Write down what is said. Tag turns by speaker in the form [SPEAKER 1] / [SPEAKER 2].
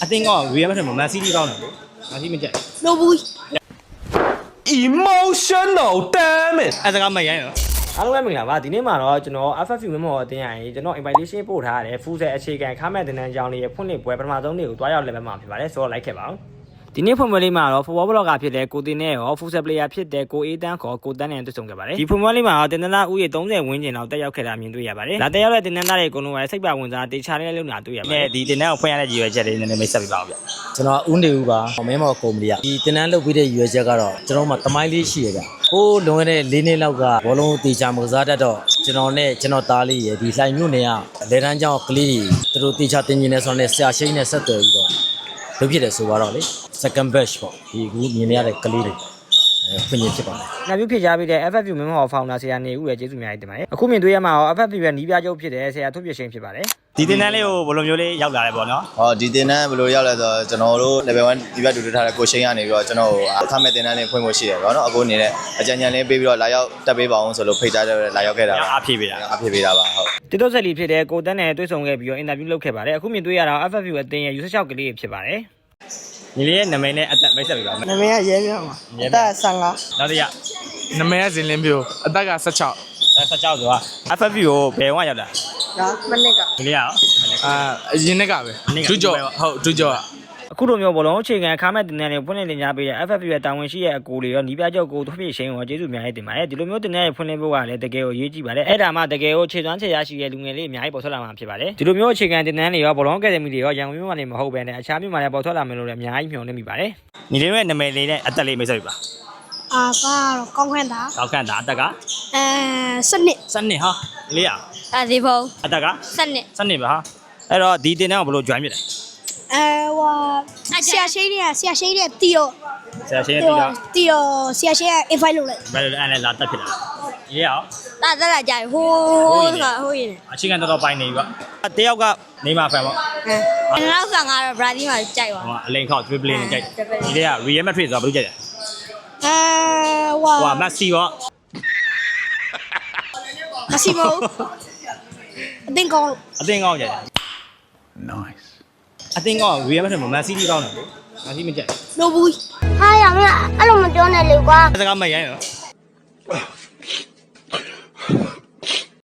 [SPEAKER 1] I think we have a massive down.
[SPEAKER 2] No boy.
[SPEAKER 3] Emotional damage.
[SPEAKER 1] As I got my young.
[SPEAKER 4] အားလုံးပဲမင်္ဂလာပါဒီနေ့မှာတော့ကျွန်တော် FFU မမော်အတင်းရရင်ကျွန်တော် invitation ပို့ထားတယ် full set အခြေခံခါမဲ့တင်တန်းကြောင်းလေးရဲ့ဖွင့်လှစ်ပွဲပထမဆုံးနေ့ကိုတွားရောက်လည်ပတ်မှာဖြစ်ပါတယ်ဆိုတော့ like ခဲ့ပါဦးဒီနေ့ဖွင့်ပွဲလေးမှာတော့ football blogger ဖြစ်တဲ့ကိုတင်နဲ့ရော full set player ဖြစ်တဲ့ကိုအေးတန်းခေါ်ကိုတန်းနဲ့တွေ့ဆုံခဲ့ပါတယ်ဒီဖွင့်ပွဲလေးမှာတော့တင်တန်းသားဦးရေ30ဝန်းကျင်လောက်တက်ရောက်ခဲ့တာမြင်တွေ့ရပါတယ်ဒါတက်ရောက်တဲ့တင်တန်းသားတွေအကုန်လုံးပဲစိတ်ပါဝင်စားတေချာလေးလုံနာတွေ့ရပါတယ်ဒီတင်တန်းကိုဖွင့်ရတဲ့ရည်ရွယ်ချက်လေးနည်းနည်းမိတ်ဆက်ပြပါဦးဗျ
[SPEAKER 5] ကျွန်တော်ဦးနေဦးပါမင်းမော်ကုမ္ပဏီကဒီတင်တန်းလုပ်ပြီးတဲ့ရည်ရွယ်ချက်ကတော့ကျွန်တော်မှတမိုင်းလေးရှိရဗျဟိုးလွန်ခဲ့တဲ့4နှစ်လောက်ကဘောလုံးတေချာမကစားတတ်တော့ကျွန်တော်နဲ့ကျွန်တော်သားလေးရဒီလှိုင်မြို့နယ်ကလေတန်းကျောင်းကလေးတွေသူတို့တေချာတင်ကျင်နေဆိုတော့ဆရာရှိန်းနဲ့ဆက်သွယ်ပြီးတော့လုပ်ဖြစ်တယ်ဆိုတော့လေ second batch ပေါ့ဒီကူမြင်နေရတဲ့ကလေးတွေဖွင့်ရဖြစ်ပါတယ်
[SPEAKER 4] ။နောက်ပြီးဖြစ်ကြပြီးတဲ့ FFU မမော် founder ဆရာနေဦးရဲ့ကျေးဇူးများတင်ပါတယ်။အခုမြင်တွေ့ရမှာရော FFU ရဲ့နီးပြချုပ်ဖြစ်တဲ့ဆရာထုတ်ပြရှင်းဖြစ်ပါတယ်။
[SPEAKER 1] ဒီတင်တန်းလေးကိုဘယ်လိုမျိုးလေးရောက်လာလဲပေါ့နော်
[SPEAKER 6] ဟောဒီတင်တန်းဘယ်လိုရောက်လဲဆိုတော့ကျွန်တော်တို့ level 1ဒီဘက်တူထားတဲ့ကိုရှိန်းကနေပြီးတော့ကျွန်တော်အခမဲ့တင်တန်းလေးဖွင့်ဖို့ရှိတယ်ပေါ့နော်အခုအနေနဲ့အကြံဉာဏ်လေးပေးပြီးတော့လာရောက်တက်ပေးပါအောင်ဆိုလို့ဖိတ်ကြားတဲ့လာရောက်ခဲ့တာပါ
[SPEAKER 1] အားဖြည့်ပေးတာ
[SPEAKER 6] ပါဟုတ်
[SPEAKER 4] တိတော့ဆက်လီဖြစ်တဲ့ကိုတန်းနဲ့တွေ့ဆုံခဲ့ပြီးတော့ interview လုပ်ခဲ့ပါတယ်အခုမြင်တွေ့ရတာ FFU အတင်းရဲ့ user 6ကလေးဖြစ်ပါတယ်
[SPEAKER 1] ညီလေးရဲ့နာမည်နဲ့အသက်မိတ်ဆက်ပြပါမယ်
[SPEAKER 2] နာမည်ကရဲပြမှာအသက်15
[SPEAKER 1] နောက်တစ်ရ
[SPEAKER 3] နာမည်ကဇင်လင်းပြိုအသက်က1616
[SPEAKER 1] ဆိုတာ FFU ကိုဘယ်ဝရောက်လာ
[SPEAKER 2] ဒါမနစ်က
[SPEAKER 1] ညီလေးရော
[SPEAKER 3] အရင်နှစ်ကပဲဒူးကျော်ဟုတ်ဒူးကျော်
[SPEAKER 4] အခုလိုမျိုးဘောလုံးအခြေခံခါမဲ့တင်တန်းတွေဖွင့်လှစ်တင်ကြားပေးတဲ့ FFU ရဲ့တာဝန်ရှိတဲ့အကိုတွေရောနီးပြချုပ်ကိုထုတ်ပြရှင်းရောကျေးဇူးများတင်ပါတယ်ဒီလိုမျိုးတင်တန်းတွေဖွင့်လှစ်ဖို့ကလည်းတကယ်ကိုအရေးကြီးပါတယ်အဲ့ဒါမှတကယ်ကိုခြေသွမ်းခြေရရှိတဲ့လူငယ်လေးအများကြီးပေါ်ထွက်လာမှာဖြစ်ပါတယ်ဒီလိုမျိုးအခြေခံတင်တန်းတွေရောဘောလုံးအကယ်ဒမီတွေရောရန်ကုန်မြို့မှာနေမဟုတ်ဘဲနဲ့အခြားမြို့မှာလည်းပေါ်ထွက်လာမယ်လို့လည်းအများကြီးမျှော်လင့်မိပါတယ်
[SPEAKER 1] ညီလေးရဲ့နာမည်လေးနဲ့အသက်လေးမိတ်ဆက်ပြပါ
[SPEAKER 2] ကတော့ကောင်းခွင့်တာ
[SPEAKER 1] ကောက်ခန့်တာအသက်က
[SPEAKER 2] စနစ်
[SPEAKER 1] ဟာလေးရ
[SPEAKER 2] ဒီဘုံ
[SPEAKER 1] အသက်က
[SPEAKER 2] စနစ်
[SPEAKER 1] ပါဟာအဲ့တော့ဒီတင်တန်းကိုဘယ်လို join ဖြစ်လဲ
[SPEAKER 2] ဟိုဆရာရှိတဲ့တီယော
[SPEAKER 1] ဆရာရှိတဲ့
[SPEAKER 2] ဆရာရှိရဲ့ invite လုပ်လိုက်
[SPEAKER 1] ဘယ်လိုအဲ့နဲ့လာတက်ဖြစ်လာညီလေးရော
[SPEAKER 2] တက်လာကြဟိုးရင်
[SPEAKER 1] အချိန်တော်ပိုင်းနေပြီပေါ့တယောက်ကနေမှာဖန်ပေါ့
[SPEAKER 2] နောက်ဆန်ကတော့ Brazil မှာကြိုက်ပါ
[SPEAKER 1] ဟိုအလိန်ခေါက် dribbling နဲ့ကြိုက်ညီလေးက Real Madrid ဆိုတာဘယ်လိုကြိုက်လဲ
[SPEAKER 2] ဟို
[SPEAKER 1] Messi ပေါ့
[SPEAKER 2] Messi မို့အတင်းကောင်း
[SPEAKER 1] ကြိုက်တယ် nice အတင်းကောင်း Real Madrid မှာ Messi ကောင်းတယ်လေMessi မကြိုက်
[SPEAKER 2] No boy ဟာရမအဲ့လိုမပြောနဲ့လေကွာ
[SPEAKER 1] စကားမရိုင်းရော